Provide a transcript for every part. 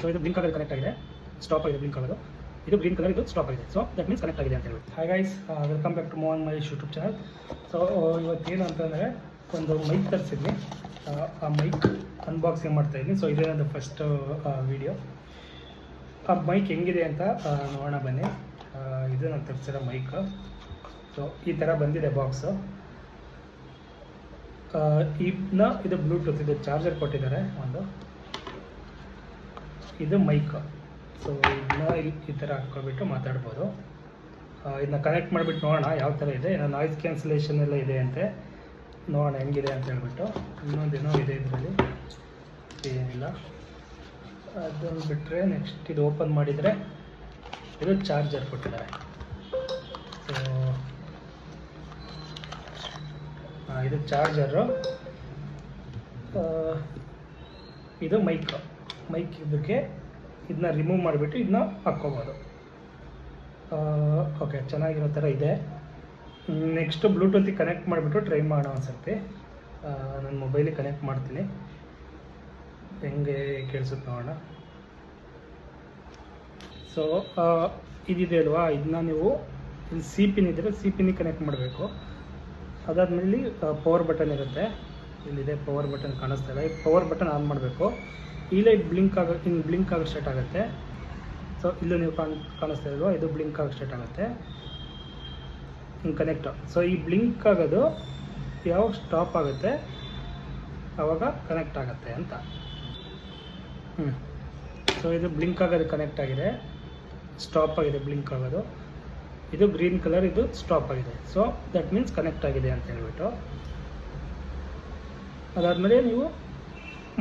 So ಇದು blink ಆಗೋದು connect ಆಗಿದೆ, ಸ್ಟಾಪ್ ಆಗಿದೆ ಬ್ಲಿಂಕ್ ಆಗೋದು. ಇದು ಗ್ರೀನ್ ಕಲರ್, ಇದು ಸ್ಟಾಪ್ ಆಗಿದೆ. ಸೊ ದಟ್ ಮೀನ್ಸ್ ಕನೆಕ್ಟ್ ಆಗಿದೆ ಅಂತ ಹೇಳ್ಬಿಟ್ಟು. Hi guys, welcome back to Mohan Mahesh YouTube channel. So ಇವತ್ತೇನು ಅಂತಂದರೆ ಒಂದು ಮೈಕ್ ತರಿಸಿದ್ವಿ. ಆ ಮೈಕ್ ಅನ್ಬಾಕ್ಸಿಂಗ್ ಮಾಡ್ತಾಯಿದ್ದೀನಿ. ಸೊ ಇದೇ ನಂದು ಫಸ್ಟ್ ವೀಡಿಯೋ. ಆ ಮೈಕ್ ಹೆಂಗಿದೆ ಅಂತ ನೋಡೋಣ ಬನ್ನಿ. ಇದು ನಾನು ತರಿಸಿರೋ ಮೈಕ್. ಸೊ ಈ ಥರ ಬಂದಿದೆ ಬಾಕ್ಸು. ಇದು ಬ್ಲೂಟೂತ್, ಇದು ಚಾರ್ಜರ್ ಕೊಟ್ಟಿದ್ದಾರೆ ಒಂದು. ಇದು ಮೈಕ್. ಸೊ ಇದನ್ನ ಈ ಥರ ಹಾಕ್ಕೊಬಿಟ್ಟು ಮಾತಾಡ್ಬೋದು. ಇದನ್ನ ಕನೆಕ್ಟ್ ಮಾಡಿಬಿಟ್ಟು ನೋಡೋಣ ಯಾವ ಥರ ಇದೆ. ನಾಯ್ಸ್ ಕ್ಯಾನ್ಸಲೇಷನ್ ಎಲ್ಲ ಇದೆ ಅಂತೆ, ನೋಡೋಣ ಹೆಂಗಿದೆ ಅಂತ ಹೇಳ್ಬಿಟ್ಟು. ಇನ್ನೊಂದೇನೋ ಇದೆ ಇದರಲ್ಲಿ, ಏನಿಲ್ಲ. ಅದನ್ನು ಬಿಟ್ಟರೆ ನೆಕ್ಸ್ಟ್ ಇದು ಓಪನ್ ಮಾಡಿದರೆ ಇದು ಚಾರ್ಜರ್ ಕೊಟ್ಟಿದ್ದಾರೆ. ಸೊ ಇದು ಚಾರ್ಜರು, ಇದು ಮೈಕ್ ಇದಕ್ಕೆ ಇದನ್ನ ರಿಮೂವ್ ಮಾಡಿಬಿಟ್ಟು ಇದನ್ನ ಹಾಕ್ಕೋಬೋದು. ಓಕೆ, ಚೆನ್ನಾಗಿರೋ ಥರ ಇದೆ. ನೆಕ್ಸ್ಟು ಬ್ಲೂಟೂತಿಗೆ ಕನೆಕ್ಟ್ ಮಾಡಿಬಿಟ್ಟು ಟ್ರೈ ಮಾಡೋಣ ಅನ್ಸುತ್ತೆ. ನನ್ನ ಮೊಬೈಲಿಗೆ ಕನೆಕ್ಟ್ ಮಾಡ್ತೀನಿ, ಹೆಂಗೆ ಕೇಳಿಸುತ್ತೆ ನೋಡೋಣ. ಸೊ ಇದಿದೆ ಅಲ್ವಾ, ಇದನ್ನ ನೀವು ಇಲ್ಲಿ ಸಿ ಪಿನ್ ಇದ್ದರೆ ಸಿ ಪಿನ್ನಿಗೆ ಕನೆಕ್ಟ್ ಮಾಡಬೇಕು. ಅದಾದಮೇಲೆ ಪವರ್ ಬಟನ್ ಇರುತ್ತೆ, ಇಲ್ಲಿದೆ ಪವರ್ ಬಟನ್ ಕಾಣಿಸ್ತಾ ಇಲ್ಲ. ಈ ಪವರ್ ಬಟನ್ ಆನ್ ಮಾಡಬೇಕು. ಈ ಲೈಟ್ ಬ್ಲಿಂಕ್ ಆಗೋಕ್ಕೆ ಸ್ಟಾರ್ಟ್ ಆಗುತ್ತೆ. ಸೊ ಇಲ್ಲೂ ನೀವು ಕಾಣಿಸ್ತಾ ಇಲ್ವಾ, ಇದು ಬ್ಲಿಂಕ್ ಆಗೋಕ್ಕೆ ಸ್ಟಾರ್ಟ್ ಆಗುತ್ತೆ. ಹಿಂಗೆ ಕನೆಕ್ಟ್. ಸೊ ಈ ಬ್ಲಿಂಕ್ ಆಗೋದು ಯಾವಾಗ ಸ್ಟಾಪ್ ಆಗುತ್ತೆ ಆವಾಗ ಕನೆಕ್ಟ್ ಆಗುತ್ತೆ ಅಂತ. ಸೊ ಇದು ಬ್ಲಿಂಕ್ ಆಗೋದು ಕನೆಕ್ಟ್ ಆಗಿದೆ, ಸ್ಟಾಪ್ ಆಗಿದೆ ಬ್ಲಿಂಕ್ ಆಗೋದು. ಇದು ಗ್ರೀನ್ ಕಲರ್, ಇದು ಸ್ಟಾಪ್ ಆಗಿದೆ. ಸೊ ದಟ್ ಮೀನ್ಸ್ ಕನೆಕ್ಟ್ ಆಗಿದೆ ಅಂತ ಹೇಳ್ಬಿಟ್ಟು. ಅದಾದಮೇಲೆ ನೀವು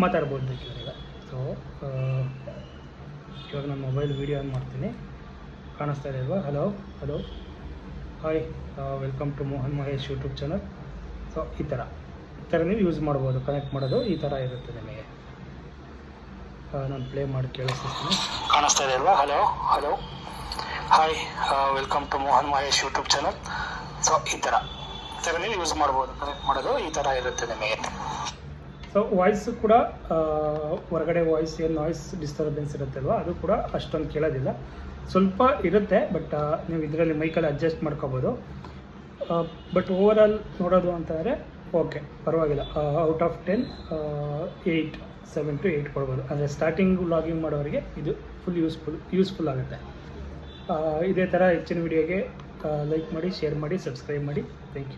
ಮಾತಾಡ್ಬೋದು ಬೇಕಿದ್ರೆ. ಸೊ ಇವಾಗ ನಾನು ಮೊಬೈಲ್ ವೀಡಿಯೋ ಆನ್ ಮಾಡ್ತೀನಿ. ಕಾಣಿಸ್ತಾ ಇದೆ ಅಲ್ವಾ? Hello hi, welcome to Mohan Mahesh YouTube channel. So ಈ ಥರ ನೀವು ಯೂಸ್ ಮಾಡ್ಬೋದು. ಕನೆಕ್ಟ್ ಮಾಡೋದು ಈ ಥರ ಇರುತ್ತೆ ನಿಮಗೆ. ನಾನು ಪ್ಲೇ ಮಾಡಿ ಕೇಳಿಸ್ತೀನಿ. ಕಾಣಿಸ್ತಾ ಇದೆ ಅಲ್ವಾ? Hello hi, welcome to Mohan Mahesh YouTube channel. So ಈ ಥರ ನೀವು ಯೂಸ್ ಮಾಡ್ಬೋದು. ಕನೆಕ್ಟ್ ಮಾಡೋದು ಈ ಥರ ಇರುತ್ತೆ ನಿಮಗೆ. ಸೊ ವಾಯ್ಸು ಕೂಡ ಹೊರಗಡೆ ವಾಯ್ಸ್ ಏನು ನಾಯ್ಸ್ ಡಿಸ್ಟರ್ಬೆನ್ಸ್ ಇರುತ್ತಲ್ವ, ಅದು ಕೂಡ ಅಷ್ಟೊಂದು ಕೇಳೋದಿಲ್ಲ. ಸ್ವಲ್ಪ ಇರುತ್ತೆ, ಬಟ್ ನೀವು ಇದರಲ್ಲಿ ಮೈಕಲ್ಲಿ ಅಡ್ಜಸ್ಟ್ ಮಾಡ್ಕೋಬೋದು. ಬಟ್ ಓವರಾಲ್ ನೋಡೋದು ಅಂತಂದರೆ ಓಕೆ, ಪರವಾಗಿಲ್ಲ. ಔಟ್ ಆಫ್ 10 7 to 8 ಕೊಡ್ಬೋದು. ಅಂದರೆ ಸ್ಟಾರ್ಟಿಂಗ್ ವ್ಲಾಗಿಂಗ್ ಮಾಡೋರಿಗೆ ಇದು ಫುಲ್ ಯೂಸ್ಫುಲ್ ಆಗುತ್ತೆ. ಇದೇ ಥರ ಹೆಚ್ಚಿನ ವಿಡಿಯೋಗೆ ಲೈಕ್ ಮಾಡಿ, ಶೇರ್ ಮಾಡಿ, ಸಬ್ಸ್ಕ್ರೈಬ್ ಮಾಡಿ. Thank you.